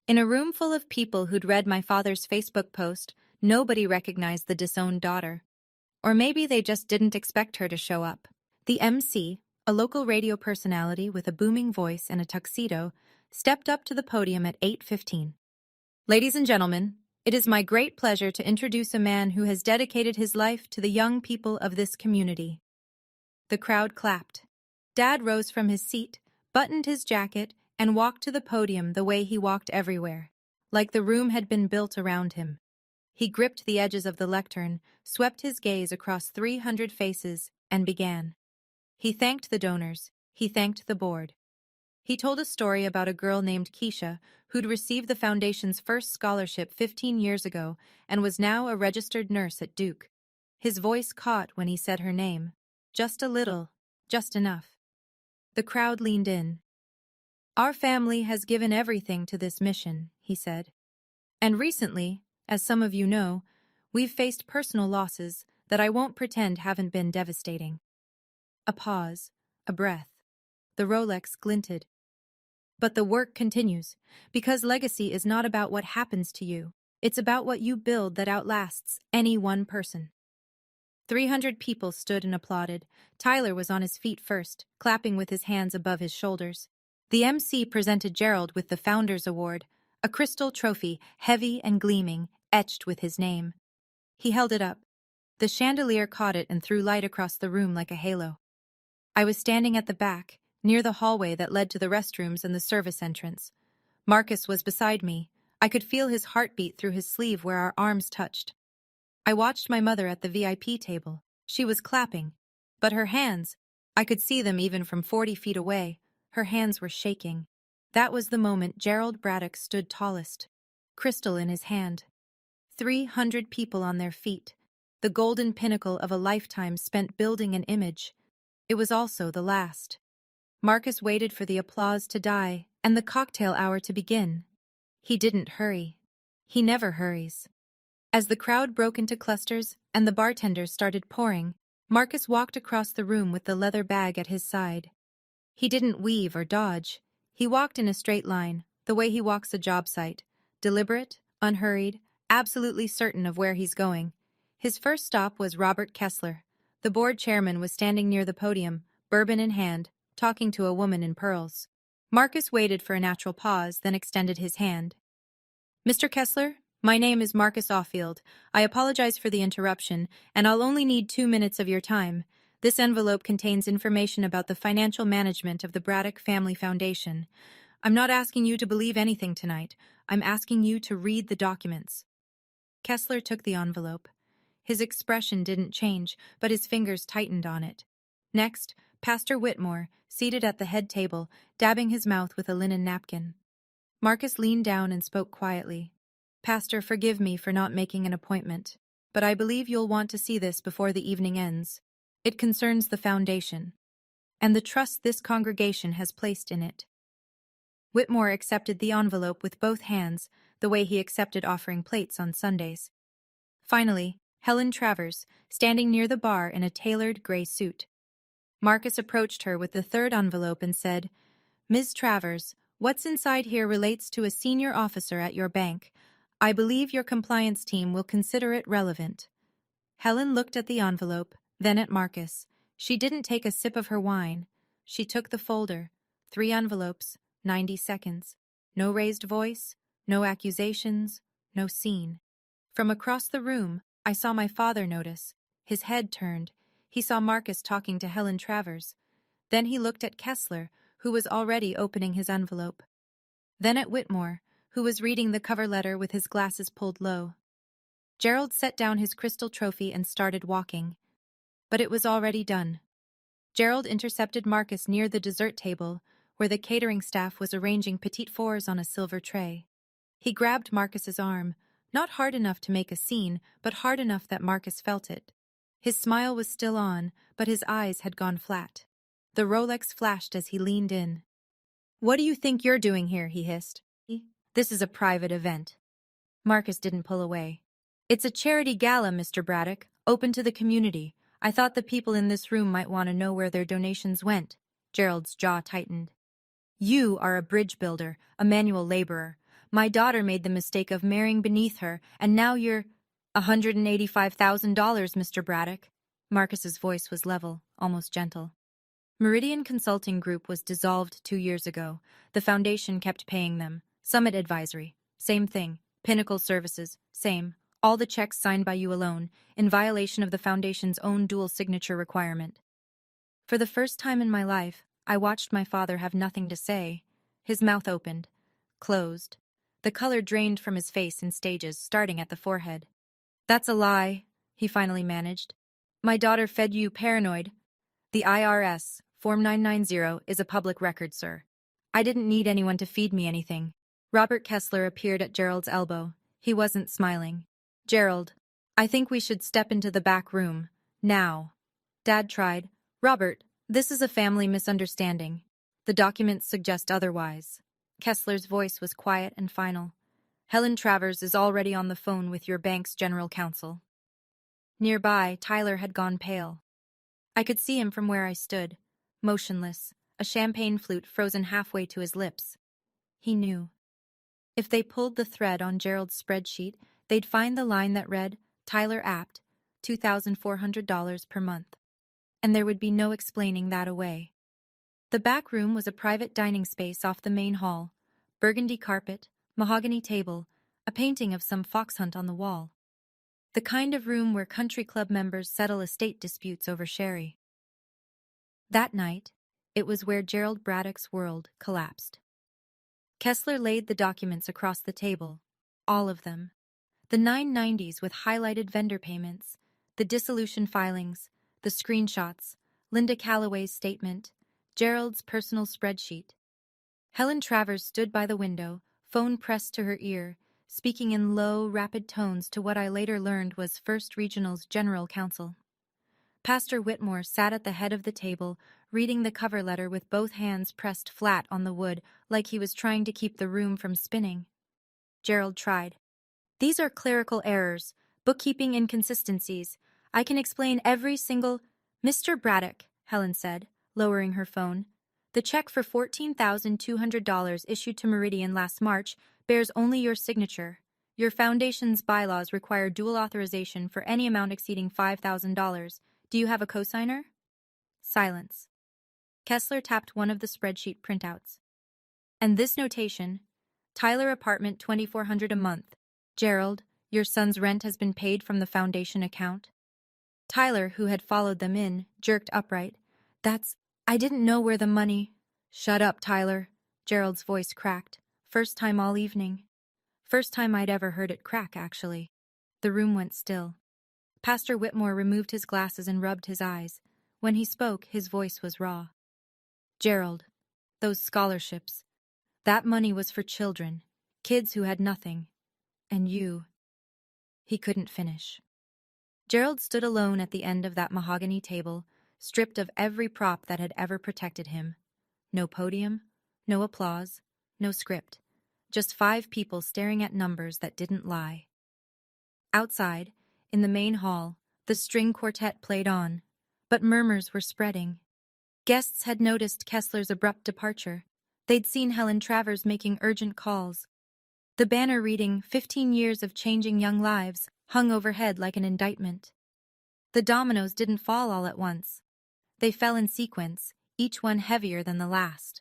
Speaker 1: In a room full of people who'd read my father's Facebook post, nobody recognized the disowned daughter. Or maybe they just didn't expect her to show up. The MC, a local radio personality with a booming voice and a tuxedo, stepped up to the podium at 8:15. Ladies and gentlemen, it is my great pleasure to introduce a man who has dedicated his life to the young people of this community. The crowd clapped. Dad rose from his seat, buttoned his jacket, and walked to the podium the way he walked everywhere, like the room had been built around him. He gripped the edges of the lectern, swept his gaze across 300 faces, and began. He thanked the donors. He thanked the board. He told a story about a girl named Keisha who'd received the foundation's first scholarship 15 years ago and was now a registered nurse at Duke. His voice caught when he said her name. Just a little, just enough. The crowd leaned in. Our family has given everything to this mission, he said. And recently, as some of you know, we've faced personal losses that I won't pretend haven't been devastating. A pause, a breath. The Rolex glinted. But the work continues, because legacy is not about what happens to you. It's about what you build that outlasts any one person. 300 people stood and applauded. Tyler was on his feet first, clapping with his hands above his shoulders. The MC presented Gerald with the Founders Award, a crystal trophy, heavy and gleaming, etched with his name. He held it up. The chandelier caught it and threw light across the room like a halo. I was standing at the back, near the hallway that led to the restrooms and the service entrance. Marcus was beside me. I could feel his heartbeat through his sleeve where our arms touched. I watched my mother at the VIP table. She was clapping. But her hands, I could see them even from 40 feet away. Her hands were shaking. That was the moment Gerald Braddock stood tallest, crystal in his hand. 300 people on their feet, the golden pinnacle of a lifetime spent building an image. It was also the last. Marcus waited for the applause to die and the cocktail hour to begin. He didn't hurry. He never hurries. As the crowd broke into clusters and the bartenders started pouring, Marcus walked across the room with the leather bag at his side. He didn't weave or dodge. He walked in a straight line, the way he walks a job site, deliberate, unhurried, absolutely certain of where he's going. His first stop was Robert Kessler. The board chairman was standing near the podium, bourbon in hand, talking to a woman in pearls. Marcus waited for a natural pause, then extended his hand. Mr. Kessler, my name is Marcus Offield. I apologize for the interruption, and I'll only need 2 minutes of your time. This envelope contains information about the financial management of the Braddock Family Foundation. I'm not asking you to believe anything tonight. I'm asking you to read the documents. Kessler took the envelope. His expression didn't change, but his fingers tightened on it. Next, Pastor Whitmore, seated at the head table, dabbing his mouth with a linen napkin. Marcus leaned down and spoke quietly. Pastor, forgive me for not making an appointment, but I believe you'll want to see this before the evening ends. It concerns the foundation, and the trust this congregation has placed in it. Whitmore accepted the envelope with both hands, the way he accepted offering plates on Sundays. Finally, Helen Travers, standing near the bar in a tailored gray suit. Marcus approached her with the third envelope and said, Ms. Travers, what's inside here relates to a senior officer at your bank. I believe your compliance team will consider it relevant. Helen looked at the envelope, then at Marcus. She didn't take a sip of her wine. She took the folder. 3 envelopes, 90 seconds. No raised voice, no accusations, no scene. From across the room, I saw my father notice. His head turned. He saw Marcus talking to Helen Travers. Then he looked at Kessler, who was already opening his envelope. Then at Whitmore, who was reading the cover letter with his glasses pulled low. Gerald set down his crystal trophy and started walking. But it was already done. Gerald intercepted Marcus near the dessert table, where the catering staff was arranging petite fours on a silver tray. He grabbed Marcus's arm, not hard enough to make a scene, but hard enough that Marcus felt it. His smile was still on, but his eyes had gone flat. The Rolex flashed as he leaned in. "What do you think you're doing here?" he hissed. "This is a private event." Marcus didn't pull away. "It's a charity gala, Mr. Braddock, open to the community. I thought the people in this room might want to know where their donations went." Gerald's jaw tightened. "You are a bridge builder, a manual laborer. My daughter made the mistake of marrying beneath her, and now you're $185,000, Mr. Braddock." Marcus's voice was level, almost gentle. Meridian Consulting Group was dissolved 2 years ago. The foundation kept paying them. Summit Advisory, same thing. Pinnacle Services, same. All the checks signed by you alone, in violation of the foundation's own dual signature requirement. For the first time in my life, I watched my father have nothing to say. His mouth opened, closed. The color drained from his face in stages, starting at the forehead. "That's a lie," he finally managed. "My daughter fed you paranoid." "The IRS, Form 990, is a public record, sir. I didn't need anyone to feed me anything." Robert Kessler appeared at Gerald's elbow. He wasn't smiling. "Gerald, I think we should step into the back room. Now." Dad tried. "Robert, this is a family misunderstanding. The documents suggest otherwise." Kessler's voice was quiet and final. "Helen Travers is already on the phone with your bank's general counsel." Nearby, Tyler had gone pale. I could see him from where I stood, motionless, a champagne flute frozen halfway to his lips. He knew. If they pulled the thread on Gerald's spreadsheet, they'd find the line that read, "Tyler Apt, $2,400 per month." And there would be no explaining that away. The back room was a private dining space off the main hall. Burgundy carpet, mahogany table, a painting of some fox hunt on the wall. The kind of room where country club members settle estate disputes over sherry. That night, it was where Gerald Braddock's world collapsed. Kessler laid the documents across the table, all of them. The 990s with highlighted vendor payments, the dissolution filings, the screenshots, Linda Calloway's statement, Gerald's personal spreadsheet. Helen Travers stood by the window, phone pressed to her ear, speaking in low, rapid tones to what I later learned was First Regional's general counsel. Pastor Whitmore sat at the head of the table, reading the cover letter with both hands pressed flat on the wood, like he was trying to keep the room from spinning. Gerald tried. "These are clerical errors, bookkeeping inconsistencies. I can explain every single—" "Mr. Braddock," Helen said, lowering her phone. "The check for $14,200 issued to Meridian last March bears only your signature. Your foundation's bylaws require dual authorization for any amount exceeding $5,000. Do you have a cosigner?" Silence. Kessler tapped one of the spreadsheet printouts. "And this notation, Tyler apartment $2,400 a month. Gerald, your son's rent has been paid from the foundation account." Tyler, who had followed them in, jerked upright. I didn't know where the money—" "Shut up, Tyler." Gerald's voice cracked. First time all evening. First time I'd ever heard it crack, actually. The room went still. Pastor Whitmore removed his glasses and rubbed his eyes. When he spoke, his voice was raw. "Gerald, those scholarships. That money was for children, kids who had nothing. And you—" He couldn't finish. Gerald stood alone at the end of that mahogany table, stripped of every prop that had ever protected him. No podium, no applause, no script. Just 5 people staring at numbers that didn't lie. Outside, in the main hall, the string quartet played on, but murmurs were spreading. Guests had noticed Kessler's abrupt departure. They'd seen Helen Travers making urgent calls. The banner reading 15 years of changing young lives hung overhead like an indictment. The dominoes didn't fall all at once. They fell in sequence, each one heavier than the last.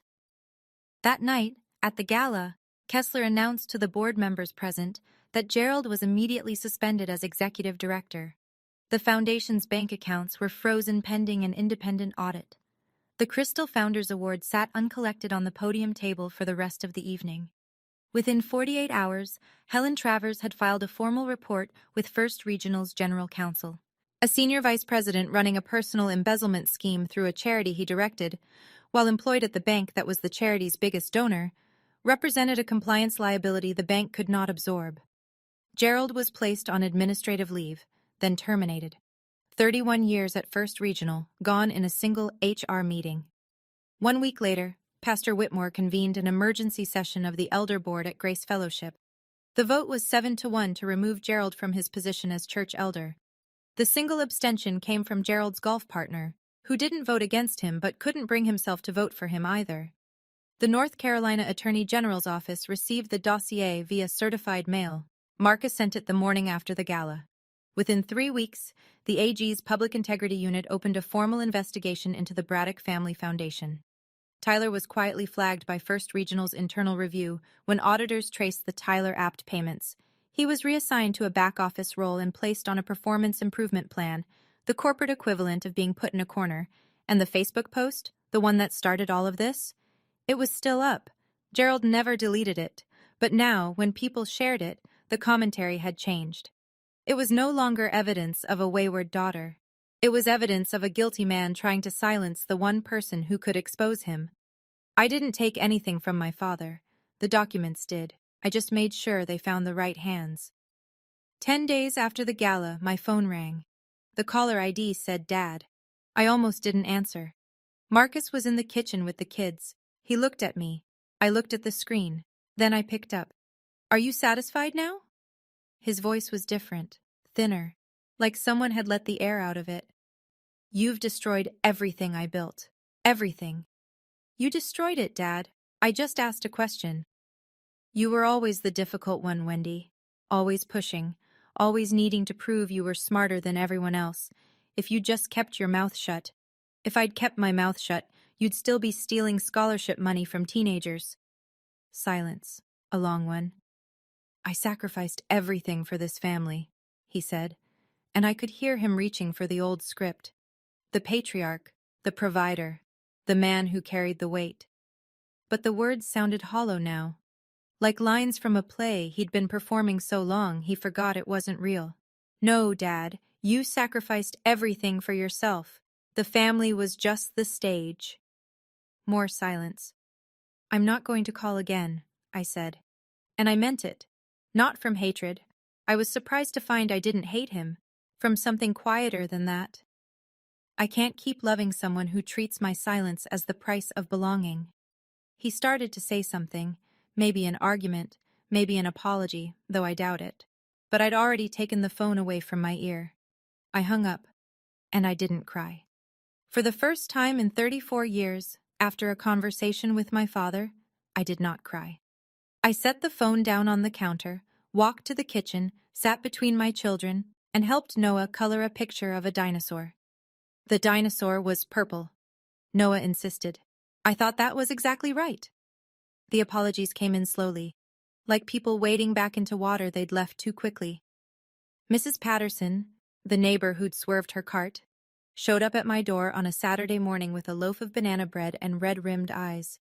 Speaker 1: That night, at the gala, Kessler announced to the board members present that Gerald was immediately suspended as executive director. The foundation's bank accounts were frozen pending an independent audit. The Crystal Founders Award sat uncollected on the podium table for the rest of the evening. Within 48 hours, Helen Travers had filed a formal report with First Regional's general counsel. A senior vice president running a personal embezzlement scheme through a charity he directed, while employed at the bank that was the charity's biggest donor, represented a compliance liability the bank could not absorb. Gerald was placed on administrative leave, then terminated. 31 years at First Regional, gone in a single HR meeting. 1 week later, Pastor Whitmore convened an emergency session of the Elder Board at Grace Fellowship. The vote was 7-1 to remove Gerald from his position as church elder. The single abstention came from Gerald's golf partner, who didn't vote against him but couldn't bring himself to vote for him either. The North Carolina Attorney General's office received the dossier via certified mail. Marcus sent it the morning after the gala. Within 3 weeks, the AG's Public Integrity Unit opened a formal investigation into the Braddock Family Foundation. Tyler was quietly flagged by First Regional's internal review when auditors traced the Tyler Apt payments. He was reassigned to a back-office role and placed on a performance improvement plan, the corporate equivalent of being put in a corner. And the Facebook post, the one that started all of this? It was still up. Gerald never deleted it, but now, when people shared it, the commentary had changed. It was no longer evidence of a wayward daughter. It was evidence of a guilty man trying to silence the one person who could expose him. I didn't take anything from my father. The documents did. I just made sure they found the right hands. 10 days after the gala, my phone rang. The caller ID said Dad. I almost didn't answer. Marcus was in the kitchen with the kids. He looked at me. I looked at the screen. Then I picked up. Are you satisfied now? His voice was different, thinner, like someone had let the air out of it. You've destroyed everything I built. Everything. You destroyed it, Dad. I just asked a question. You were always the difficult one, Wendy. Always pushing, always needing to prove you were smarter than everyone else. If you just kept your mouth shut. If I'd kept my mouth shut, you'd still be stealing scholarship money from teenagers. Silence. A long one. I sacrificed everything for this family, he said, and I could hear him reaching for the old script. The patriarch, the provider, the man who carried the weight. But the words sounded hollow now. Like lines from a play he'd been performing so long he forgot it wasn't real. No, Dad, you sacrificed everything for yourself. The family was just the stage. More silence. I'm not going to call again, I said. And I meant it. Not from hatred. I was surprised to find I didn't hate him. From something quieter than that. I can't keep loving someone who treats my silence as the price of belonging. He started to say something, maybe an argument, maybe an apology, though I doubt it. But I'd already taken the phone away from my ear. I hung up, and I didn't cry. For the first time in 34 years, after a conversation with my father, I did not cry. I set the phone down on the counter, walked to the kitchen, sat between my children, and helped Noah color a picture of a dinosaur. The dinosaur was purple. Noah insisted. I thought that was exactly right. The apologies came in slowly, like people wading back into water they'd left too quickly. Mrs. Patterson, the neighbor who'd swerved her cart, showed up at my door on a Saturday morning with a loaf of banana bread and red-rimmed eyes.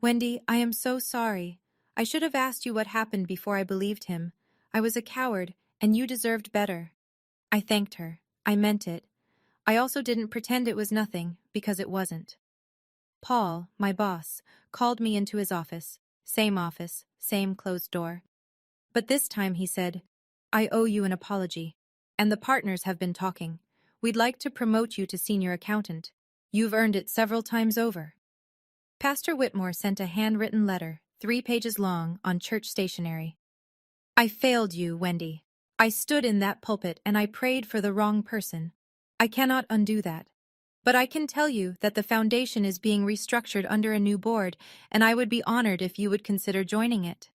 Speaker 1: Wendy, I am so sorry. I should have asked you what happened before I believed him. I was a coward, and you deserved better. I thanked her. I meant it. I also didn't pretend it was nothing, because it wasn't. Paul, my boss, called me into his office. Office, same closed door. But this time he said, I owe you an apology, and the partners have been talking. We'd like to promote you to senior accountant. You've earned it several times over. Pastor Whitmore sent a handwritten letter, 3 pages long, on church stationery. I failed you, Wendy. I stood in that pulpit and I prayed for the wrong person. I cannot undo that. But I can tell you that the foundation is being restructured under a new board, and I would be honored if you would consider joining it.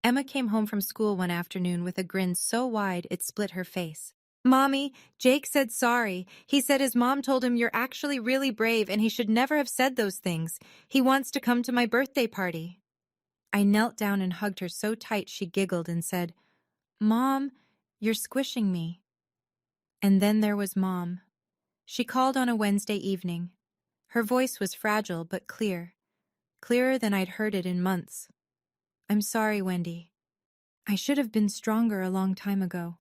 Speaker 1: Emma came home from school one afternoon with a grin so wide it split her face. Mommy, Jake said sorry. He said his mom told him you're actually really brave and he should never have said those things. He wants to come to my birthday party. I knelt down and hugged her so tight she giggled and said, Mom, you're squishing me. And then there was Mom. She called on a Wednesday evening. Her voice was fragile but clear, clearer than I'd heard it in months. I'm sorry, Wendy. I should have been stronger a long time ago.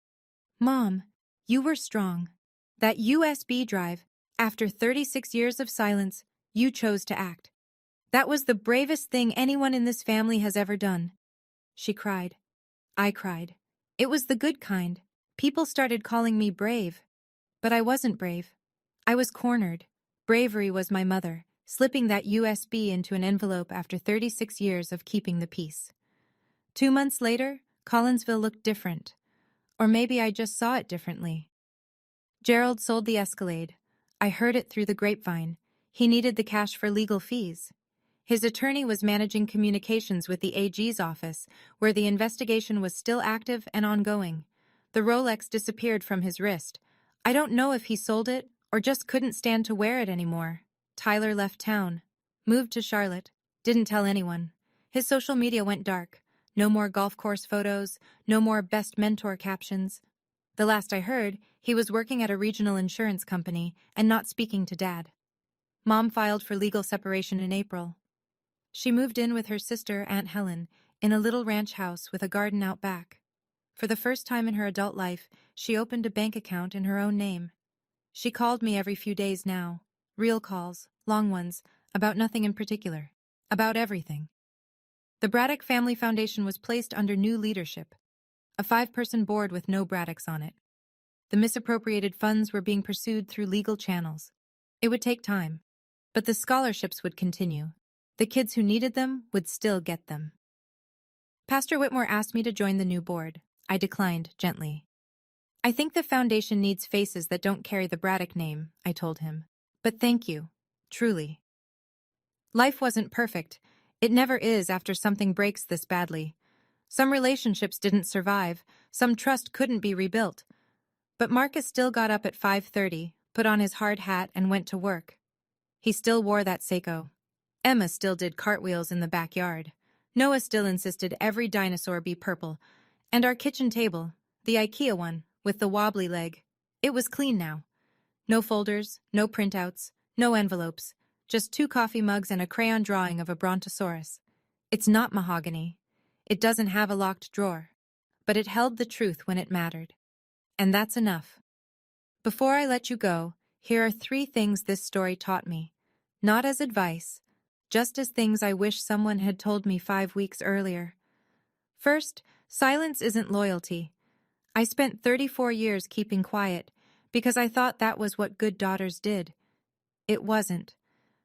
Speaker 1: Mom, you were strong. That USB drive, after 36 years of silence, you chose to act. That was the bravest thing anyone in this family has ever done. She cried. I cried. It was the good kind. People started calling me brave. But I wasn't brave. I was cornered. Bravery was my mother, slipping that USB into an envelope after 36 years of keeping the peace. 2 months later, Collinsville looked different. Or maybe I just saw it differently. Gerald sold the Escalade. I heard it through the grapevine. He needed the cash for legal fees. His attorney was managing communications with the AG's office, where the investigation was still active and ongoing. The Rolex disappeared from his wrist. I don't know if he sold it or just couldn't stand to wear it anymore. Tyler left town, moved to Charlotte, didn't tell anyone. His social media went dark. No more golf course photos, no more best mentor captions. The last I heard, he was working at a regional insurance company and not speaking to Dad. Mom filed for legal separation in April. She moved in with her sister, Aunt Helen, in a little ranch house with a garden out back. For the first time in her adult life, she opened a bank account in her own name. She called me every few days now. Real calls, long ones, about nothing in particular. About everything. The Braddock Family Foundation was placed under new leadership. A 5-person board with no Braddocks on it. The misappropriated funds were being pursued through legal channels. It would take time, but the scholarships would continue. The kids who needed them would still get them. Pastor Whitmore asked me to join the new board. I declined gently. I think the foundation needs faces that don't carry the Braddock name, I told him. But thank you, truly. Life wasn't perfect. It never is after something breaks this badly. Some relationships didn't survive, some trust couldn't be rebuilt. But Marcus still got up at 5:30, put on his hard hat, and went to work. He still wore that Seiko. Emma still did cartwheels in the backyard. Noah still insisted every dinosaur be purple. And our kitchen table, the IKEA one, with the wobbly leg, it was clean now. No folders, no printouts, no envelopes, just 2 coffee mugs and a crayon drawing of a brontosaurus. It's not mahogany. It doesn't have a locked drawer. But it held the truth when it mattered. And that's enough. Before I let you go, here are 3 things this story taught me. Not as advice, just as things I wish someone had told me 5 weeks earlier. First, silence isn't loyalty. I spent 34 years keeping quiet because I thought that was what good daughters did. It wasn't.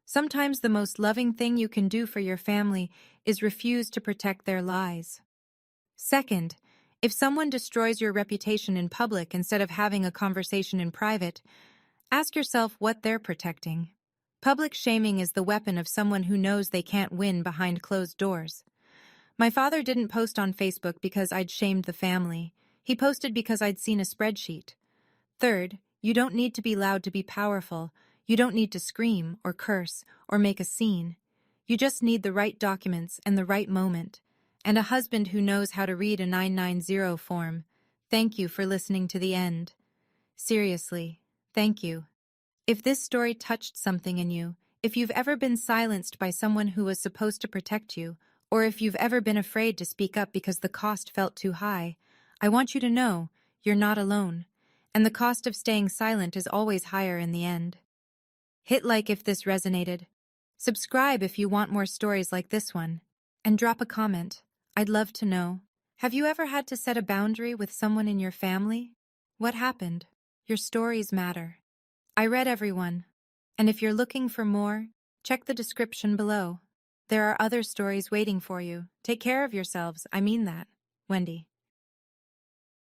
Speaker 1: Sometimes the most loving thing you can do for your family is refuse to protect their lies. Second, if someone destroys your reputation in public instead of having a conversation in private, ask yourself what they're protecting. Public shaming is the weapon of someone who knows they can't win behind closed doors. My father didn't post on Facebook because I'd shamed the family. He posted because I'd seen a spreadsheet. Third, you don't need to be loud to be powerful. You don't need to scream or curse or make a scene. You just need the right documents and the right moment. And a husband who knows how to read a 990 form. Thank you for listening to the end. Seriously, thank you. If this story touched something in you, if you've ever been silenced by someone who was supposed to protect you, or if you've ever been afraid to speak up because the cost felt too high, I want you to know you're not alone, and the cost of staying silent is always higher in the end. Hit like if this resonated. Subscribe if you want more stories like this one, and drop a comment. I'd love to know. Have you ever had to set a boundary with someone in your family? What happened? Your stories matter. I read everyone, and if you're looking for more, check the description below. There are other stories waiting for you. Take care of yourselves, I mean that. Wendy.